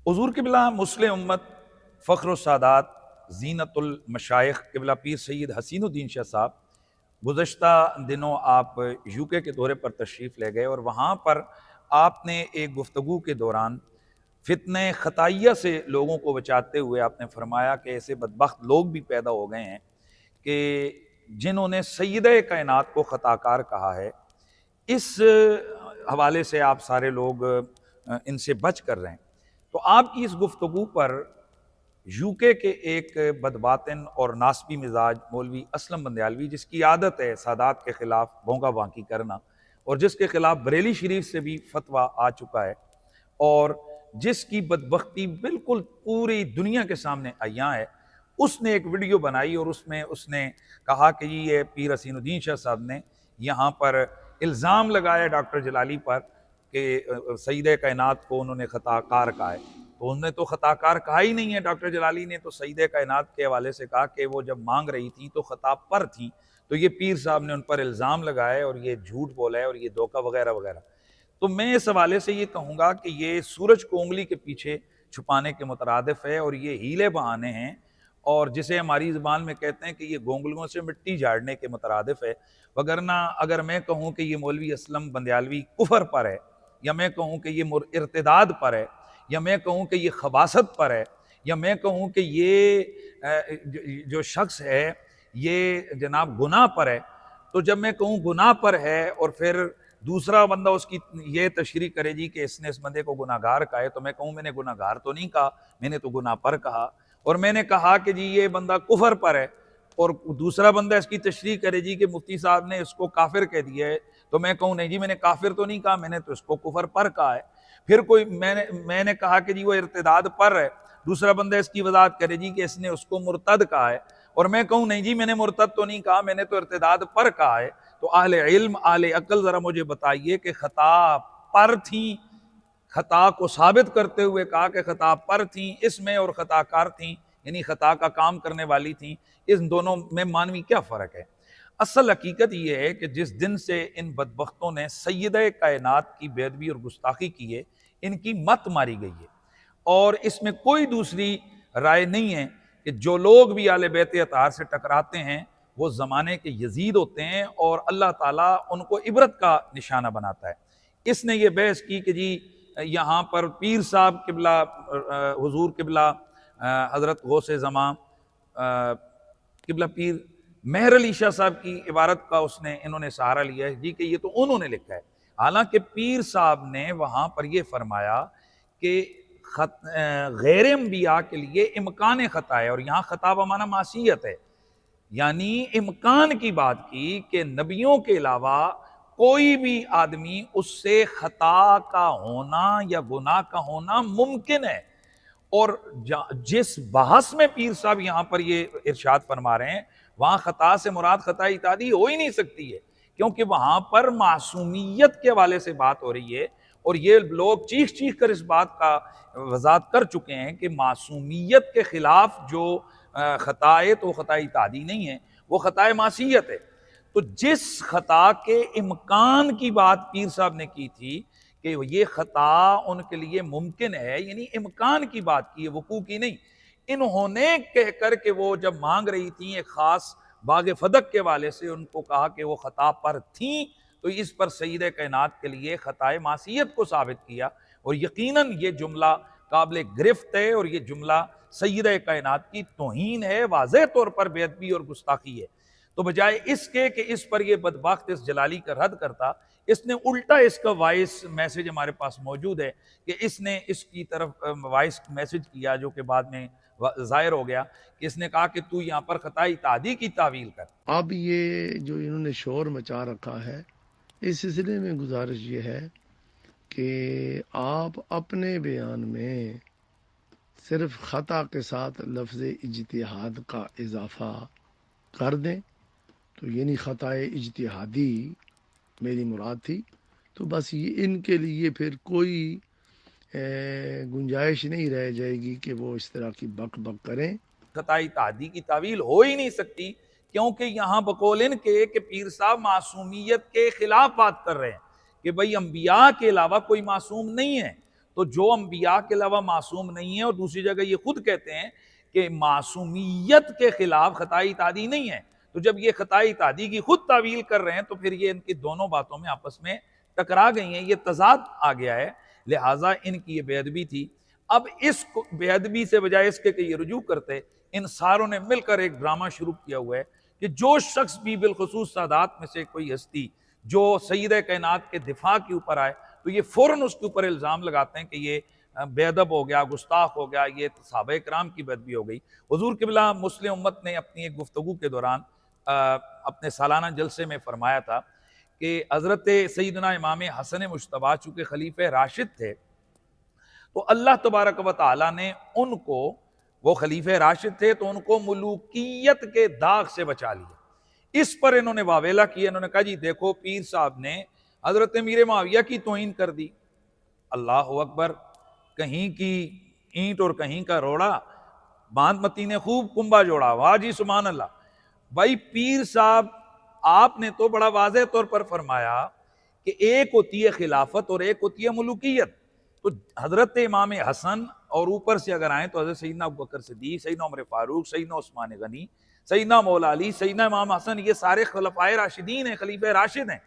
حضور قبلہ مسلم امت فخر السادات زینت المشائخ قبلہ پیر سید حسین الدین شاہ صاحب گزشتہ دنوں آپ یو کے دورے پر تشریف لے گئے، اور وہاں پر آپ نے ایک گفتگو کے دوران فتنہ خطائیہ سے لوگوں کو بچاتے ہوئے آپ نے فرمایا کہ ایسے بدبخت لوگ بھی پیدا ہو گئے ہیں کہ جنہوں نے سیدہ کائنات کو خطا کار کہا ہے۔ اس حوالے سے آپ سارے لوگ ان سے بچ کر رہے ہیں۔ تو آپ کی اس گفتگو پر یو کے ایک بدباطن اور ناسبی مزاج مولوی اسلم بندیالوی، جس کی عادت ہے سادات کے خلاف بھونکا بھانکی کرنا، اور جس کے خلاف بریلی شریف سے بھی فتویٰ آ چکا ہے، اور جس کی بدبختی بالکل پوری دنیا کے سامنے عیاں ہے، اس نے ایک ویڈیو بنائی اور اس میں اس نے کہا کہ یہ پیر حسین الدین شاہ صاحب نے یہاں پر الزام لگایا ڈاکٹر جلالی پر کہ سیدہ کائنات کو انہوں نے خطا کار کہا ہے۔ تو انہوں نے تو خطا کار کہا ہی نہیں ہے، ڈاکٹر جلالی نے تو سیدہ کائنات کے حوالے سے کہا کہ وہ جب مانگ رہی تھی تو خطا پر تھی، تو یہ پیر صاحب نے ان پر الزام لگائے اور یہ جھوٹ بولا ہے اور یہ دھوکہ وغیرہ وغیرہ۔ تو میں اس حوالے سے یہ کہوں گا کہ یہ سورج کو انگلی کے پیچھے چھپانے کے مترادف ہے، اور یہ ہیلے بہانے ہیں، اور جسے ہماری زبان میں کہتے ہیں کہ یہ گونگلوں سے مٹی جھاڑنے کے مترادف ہے۔ وگرنہ اگر میں کہوں کہ یہ مولوی اسلم بندیالوی کفر پر ہے، یا میں کہوں کہ یہ ارتداد پر ہے، یا میں کہوں کہ یہ خباثت پر ہے، یا میں کہوں کہ یہ جو شخص ہے یہ جناب گناہ پر ہے، تو جب میں کہوں گناہ پر ہے اور پھر دوسرا بندہ اس کی یہ تشریح کرے جی کہ اس نے اس بندے کو گناہ گار کہا ہے، تو میں کہوں میں نے گناہ گار تو نہیں کہا، میں نے تو گناہ پر کہا۔ اور میں نے کہا کہ جی یہ بندہ کفر پر ہے، اور دوسرا بندہ اس کی تشریح کرے جی کہ مفتی صاحب نے اس کو کافر کہہ دیا ہے، تو میں کہوں نہیں جی میں نے کافر تو نہیں کہا، میں نے تو اس کو کفر پر کہا ہے۔ پھر کوئی میں نے کہا کہ جی وہ ارتداد پر ہے، دوسرا بندہ اس کی وضاحت کرے جی کہ اس نے اس کو مرتد کہا ہے، اور میں کہوں نہیں جی میں نے مرتد تو نہیں کہا، میں نے تو ارتداد پر کہا ہے۔ تو اہل علم اہل عقل ذرا مجھے بتائیے کہ خطا پر تھیں، خطا کو ثابت کرتے ہوئے کہا کہ خطا پر تھیں اس میں، اور خطا کار تھیں یعنی خطا کا کام کرنے والی تھیں، اس دونوں میں مانوی کیا فرق ہے؟ اصل حقیقت یہ ہے کہ جس دن سے ان بدبختوں نے سیدہ کائنات کی بے ادبی اور گستاخی کی ہے، ان کی مت ماری گئی ہے، اور اس میں کوئی دوسری رائے نہیں ہے کہ جو لوگ بھی اہل بیت اطہار سے ٹکراتے ہیں وہ زمانے کے یزید ہوتے ہیں، اور اللہ تعالیٰ ان کو عبرت کا نشانہ بناتا ہے۔ اس نے یہ بحث کی کہ جی یہاں پر پیر صاحب قبلہ حضور قبلہ حضرت غوث زمان قبلہ پیر مہر علی شاہ صاحب کی عبارت کا انہوں نے سہارا لیا ہے جی کہ یہ تو انہوں نے لکھا ہے، حالانکہ پیر صاحب نے وہاں پر یہ فرمایا کہ غیر انبیاء کے لیے امکان خطا ہے، اور یہاں خطا بمعنی معصیت ہے، یعنی امکان کی بات کی کہ نبیوں کے علاوہ کوئی بھی آدمی اس سے خطا کا ہونا یا گناہ کا ہونا ممکن ہے۔ اور جس بحث میں پیر صاحب یہاں پر یہ ارشاد فرما رہے ہیں وہاں خطا سے مراد خطا اتعادی ہو ہی نہیں سکتی ہے، کیونکہ وہاں پر معصومیت کے حوالے سے بات ہو رہی ہے، اور یہ لوگ چیخ چیخ کر اس بات کا وضاحت کر چکے ہیں کہ معصومیت کے خلاف جو خطا ہے تو خطا اتعادی نہیں ہے، وہ خطا معصیت ہے۔ تو جس خطا کے امکان کی بات پیر صاحب نے کی تھی کہ یہ خطا ان کے لیے ممکن ہے، یعنی امکان کی بات کی ہے، وقوع کی نہیں، انہوں نے کہہ کر کہ وہ جب مانگ رہی تھیں ایک خاص باغ فدق کے والے سے ان کو کہا کہ وہ خطا پر تھیں، تو اس پر سیدہ کائنات کے لیے خطا معصیت کو ثابت کیا، اور یقیناً یہ جملہ قابل گرفت ہے، اور یہ جملہ سیدہ کائنات کی توہین ہے، واضح طور پر بے ادبی اور گستاخی ہے۔ تو بجائے اس کے کہ اس پر یہ بدبخت اس جلالی کا رد کرتا، اس نے الٹا اس کا وائس میسج ہمارے پاس موجود ہے کہ اس نے اس کی طرف وائس میسج کیا، جو کہ بعد میں ظاہر ہو گیا کہ اس نے کہا کہ تو یہاں پر خطا اتعادی کی تعویل کر۔ اب یہ جو انہوں نے شور مچا رکھا ہے، اس سلسلے میں گزارش یہ ہے کہ آپ اپنے بیان میں صرف خطا کے ساتھ لفظ اجتہاد کا اضافہ کر دیں، تو یعنی خطا اجتہادی میری مراد تھی، تو بس یہ ان کے لیے پھر کوئی گنجائش نہیں رہ جائے گی کہ وہ اس طرح کی بک بک کریں۔ خطا اتعادی کی تعویل ہو ہی نہیں سکتی، کیونکہ یہاں بقول ان کے کہ پیر صاحب معصومیت کے خلاف بات کر رہے ہیں کہ بھئی انبیاء کے علاوہ کوئی معصوم نہیں ہے، تو جو انبیاء کے علاوہ معصوم نہیں ہیں، اور دوسری جگہ یہ خود کہتے ہیں کہ معصومیت کے خلاف خطائی تعدی نہیں ہے، تو جب یہ خطائی تعدی کی خود تعویل کر رہے ہیں تو پھر یہ ان کی دونوں باتوں میں آپس میں ٹکرا گئی ہیں، یہ تضاد آ گیا ہے، لہٰذا ان کی یہ بے ادبی تھی۔ اب اس بے ادبی سے بجائے اس کے کہ یہ رجوع کرتے، ان ساروں نے مل کر ایک ڈرامہ شروع کیا ہوا ہے کہ جو شخص بھی بالخصوص سادات میں سے کوئی ہستی جو سید کائنات کے دفاع کے اوپر آئے تو یہ فوراً اس کے اوپر الزام لگاتے ہیں کہ یہ بے ادب ہو گیا، گستاخ ہو گیا، یہ صحابہ کرام کی بے ادبی ہو گئی۔ حضور قبلہ مسلم امت نے اپنی ایک گفتگو کے دوران اپنے سالانہ جلسے میں فرمایا تھا کہ حضرت سیدنا امام حسن مجتبیٰ چونکہ خلیفہ راشد تھے تو اللہ تبارک و تعالیٰ نے ان کو، وہ خلیفہ راشد تھے تو ان کو ملوکیت کے داغ سے بچا لیا۔ اس پر انہوں نے واویلا کیا، انہوں نے کہا جی دیکھو پیر صاحب نے حضرت امیر معاویہ کی توہین کر دی، اللہ اکبر، کہیں کی اینٹ اور کہیں کا روڑا، باندھ متی نے خوب کنبا جوڑا، واہ جی سبحان اللہ۔ بھائی پیر صاحب آپ نے تو بڑا واضح طور پر فرمایا کہ ایک ہوتی ہے خلافت اور ایک ہوتی ہے ملوکیت، تو حضرت امام حسن اور اوپر سے اگر آئیں تو حضرت سیدنا ابوبکر صدیق، سیدنا عمر فاروق، سیدنا عثمان غنی، سیدنا مولا علی، سیدنا امام حسن، یہ سارے خلفائے راشدین ہیں، خلیفہ راشد ہیں،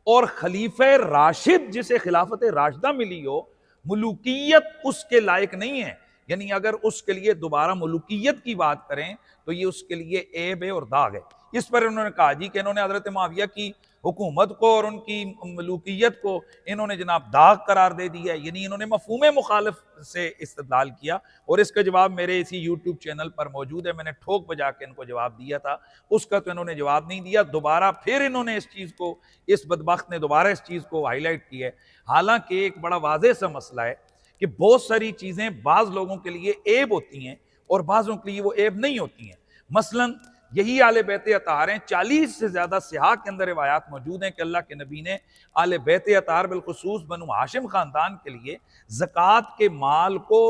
اور خلیفہ راشد جسے خلافت راشدہ ملی ہو، ملوکیت اس کے لائق نہیں ہے، یعنی اگر اس کے لیے دوبارہ ملوکیت کی بات کریں تو یہ اس کے لیے عیب ہے اور داغ ہے۔ اس پر انہوں نے کہا جی کہ انہوں نے حضرت معاویہ کی حکومت کو اور ان کی ملوکیت کو انہوں نے جناب داغ قرار دے دیا، یعنی انہوں نے مفہوم مخالف سے استدلال کیا، اور اس کا جواب میرے اسی یوٹیوب چینل پر موجود ہے، میں نے ٹھوک بجا کے ان کو جواب دیا تھا، اس کا تو انہوں نے جواب نہیں دیا، دوبارہ پھر انہوں نے اس چیز کو، اس بدبخت نے دوبارہ اس چیز کو ہائی لائٹ کیا ہے، حالانکہ ایک بڑا واضح سا مسئلہ ہے کہ بہت ساری چیزیں بعض لوگوں کے لیے عیب ہوتی ہیں اور بعضوں کے لیے وہ عیب نہیں ہوتی ہیں۔ مثلاً یہی آل بیت اطہار ہیں، 40 سے زیادہ صحاح کے اندر روایات موجود ہیں کہ اللہ کے نبی نے آل بیت اطہار بالخصوص بنو ہاشم خاندان کے لیے زکوٰۃ کے مال کو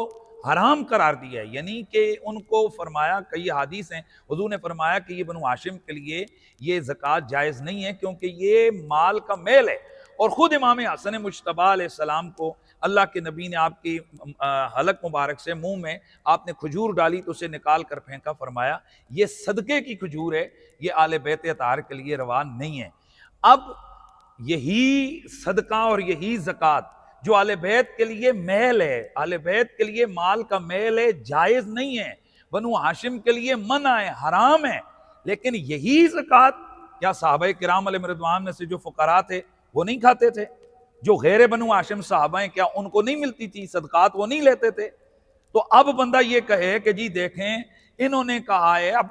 حرام قرار دیا ہے، یعنی کہ ان کو فرمایا، کئی حدیث ہیں حضور نے فرمایا کہ یہ بنو ہاشم کے لیے یہ زکوٰۃ جائز نہیں ہے کیونکہ یہ مال کا میل ہے، اور خود امام حسن مجتبیٰ علیہ السلام کو اللہ کے نبی نے آپ کی حلق مبارک سے منہ میں آپ نے کھجور ڈالی تو اسے نکال کر پھینکا، فرمایا یہ صدقے کی کھجور ہے، یہ آل بیت اطہار کے لیے روا نہیں ہے۔ اب یہی صدقہ اور یہی زکوٰۃ جو آل بیت کے لیے میل ہے، آل بیت کے لیے مال کا میل ہے، جائز نہیں ہے، بنو ہاشم کے لیے منع ہے، حرام ہے، لیکن یہی زکوٰۃ کیا صحابہ کرام علیہ رضوان میں سے جو فقراء تھے وہ نہیں کھاتے تھے؟ جو غیر بنو ہاشم صحابہ ہیں کیا ان کو نہیں ملتی تھی صدقات، وہ نہیں لیتے تھے؟ تو اب بندہ یہ کہے کہ جی دیکھیں انہوں نے کہا ہے، اب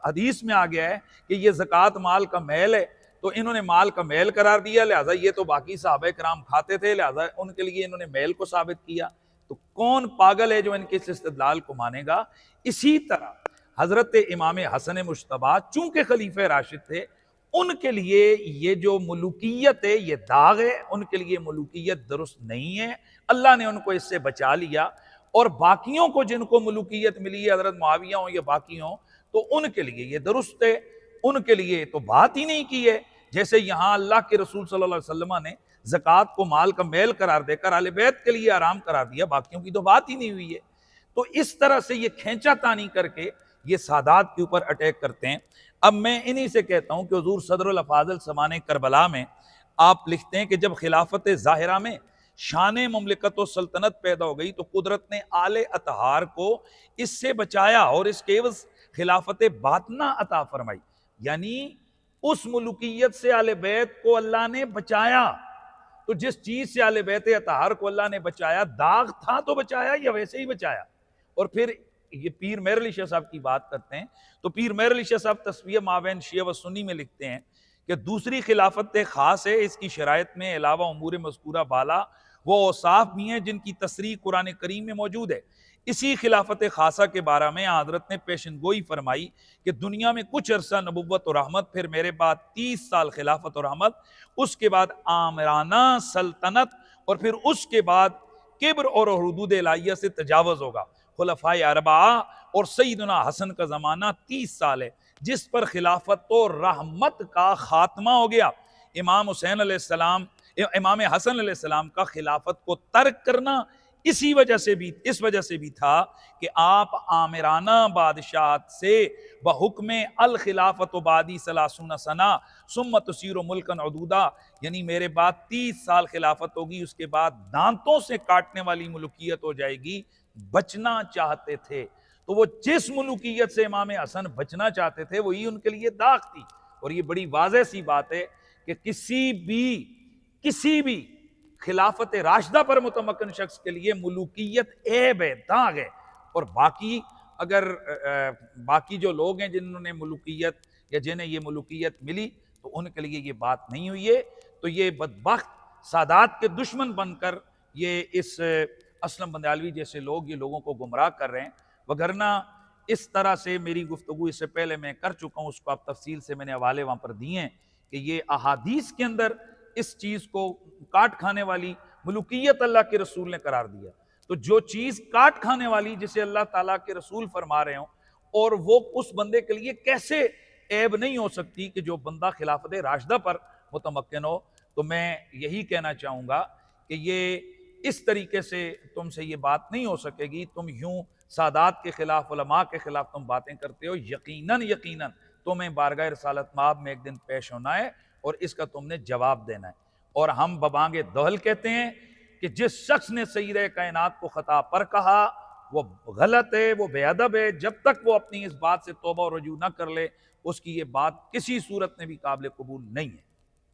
حدیث میں آ گیا ہے کہ یہ زکوٰۃ مال کا میل ہے، تو انہوں نے مال کا میل قرار دیا، لہٰذا یہ تو باقی صحابہ کرام کھاتے تھے، لہٰذا ان کے لیے انہوں نے میل کو ثابت کیا، تو کون پاگل ہے جو ان کے اس استدلال کو مانے گا؟ اسی طرح حضرت امام حسن مجتبیٰ چونکہ خلیفہ راشد تھے، ان کے لیے یہ جو ملوکیت ہے یہ داغ ہے، ان کے لیے ملوکیت درست نہیں ہے، اللہ نے ان کو اس سے بچا لیا، اور باقیوں کو جن کو ملوکیت ملی ہے، حضرت معاویہ ہوں یا باقی ہوں، تو ان کے لیے یہ درست ہے، ان کے لیے تو بات ہی نہیں کی ہے، جیسے یہاں اللہ کے رسول صلی اللہ علیہ وسلم نے زکوٰۃ کو مال کا میل قرار دے کر اہل بیت کے لیے حرام قرار دیا، باقیوں کی تو بات ہی نہیں ہوئی ہے۔ تو اس طرح سے یہ کھینچا تانی کر کے یہ سادات کے اوپر اٹیک کرتے ہیں۔ اب میں انہی سے کہتا ہوں کہ حضور صدر الافاضل زمانہ کربلا میں آپ لکھتے ہیں کہ جب خلافت ظاہرہ میں شان مملکت و سلطنت پیدا ہو گئی تو قدرت نے آل اطہار کو اس سے بچایا اور اس کے عوض خلافت باطنہ عطا فرمائی، یعنی اس ملوکیت سے آل بیت کو اللہ نے بچایا۔ تو جس چیز سے آل بیت اطہار کو اللہ نے بچایا، داغ تھا تو بچایا یا ویسے ہی بچایا؟ اور پھر یہ پیر مہر علی شاہ صاحب کی بات کرتے ہیں تو پیر مہر علی شاہ صاحب تصفیہ مابین شیعہ و سنی میں لکھتے ہیں کہ دوسری خلافت خاص ہے، اس کی شرائط میں علاوہ امور مذکورہ بالا وہ اوصاف بھی ہیں جن کی تصریح قرآن کریم میں موجود ہے۔ اسی خلافت خاصہ کے بارے میں حضرت نے پیشن گوئی فرمائی کہ دنیا میں کچھ عرصہ نبوت اور رحمت، پھر میرے بعد 30 سال خلافت اور رحمت، اس کے بعد آمرانہ سلطنت، اور پھر اس کے بعد کبر اور حدود الہیہ سے تجاوز ہوگا۔ خلفائے اربعہ اور سیدنا حسن کا زمانہ 30 سال ہے جس پر خلافت و رحمت کا خاتمہ ہو گیا۔ امام حسین علیہ السلام امام حسن علیہ السلام کا خلافت کو ترک کرنا اس وجہ سے بھی تھا کہ آپ آمرانہ بادشاہت سے بحکم الخلافت بعدی 30 سنہ ثم تصیر ملکا عدودا، یعنی میرے بعد 30 سال خلافت ہوگی، اس کے بعد دانتوں سے کاٹنے والی ملوکیت ہو جائے گی، بچنا چاہتے تھے۔ تو وہ جس ملوکیت سے امام حسن بچنا چاہتے تھے وہی ان کے لیے داغ تھی۔ اور یہ بڑی واضح سی بات ہے کہ کسی بھی خلافت راشدہ پر متمکن شخص کے لیے ملوکیت عیب ہے، داغ ہے۔ اور باقی جو لوگ ہیں جنہوں نے ملوکیت یا جنہیں یہ ملوکیت ملی تو ان کے لیے یہ بات نہیں ہوئی ہے۔ تو یہ بدبخت سادات کے دشمن بن کر یہ اس اسلم بندیالوی جیسے لوگ یہ لوگوں کو گمراہ کر رہے ہیں، وگرنہ اس طرح سے میری گفتگو اس سے پہلے میں کر چکا ہوں، اس کو آپ تفصیل سے میں نے حوالے وہاں پر دیے ہیں کہ یہ احادیث کے اندر اس چیز کو کاٹ کھانے والی ملوکیت اللہ کے رسول نے قرار دیا۔ تو جو چیز کاٹ کھانے والی جسے اللہ تعالیٰ کے رسول فرما رہے ہوں، اور وہ اس بندے کے لیے کیسے عیب نہیں ہو سکتی کہ جو بندہ خلافت راشدہ پر متمکن ہو۔ تو میں یہی کہنا چاہوں گا کہ یہ اس طریقے سے تم سے یہ بات نہیں ہو سکے گی، تم یوں سادات کے خلاف، علماء کے خلاف تم باتیں کرتے ہو، یقیناً تمہیں بارگاہ رسالت مآب میں ایک دن پیش ہونا ہے اور اس کا تم نے جواب دینا ہے۔ اور ہم ببانگ دہل کہتے ہیں کہ جس شخص نے سید کائنات کو خطا پر کہا وہ غلط ہے، وہ بے ادب ہے، جب تک وہ اپنی اس بات سے توبہ و رجوع نہ کر لے اس کی یہ بات کسی صورت میں بھی قابل قبول نہیں ہے۔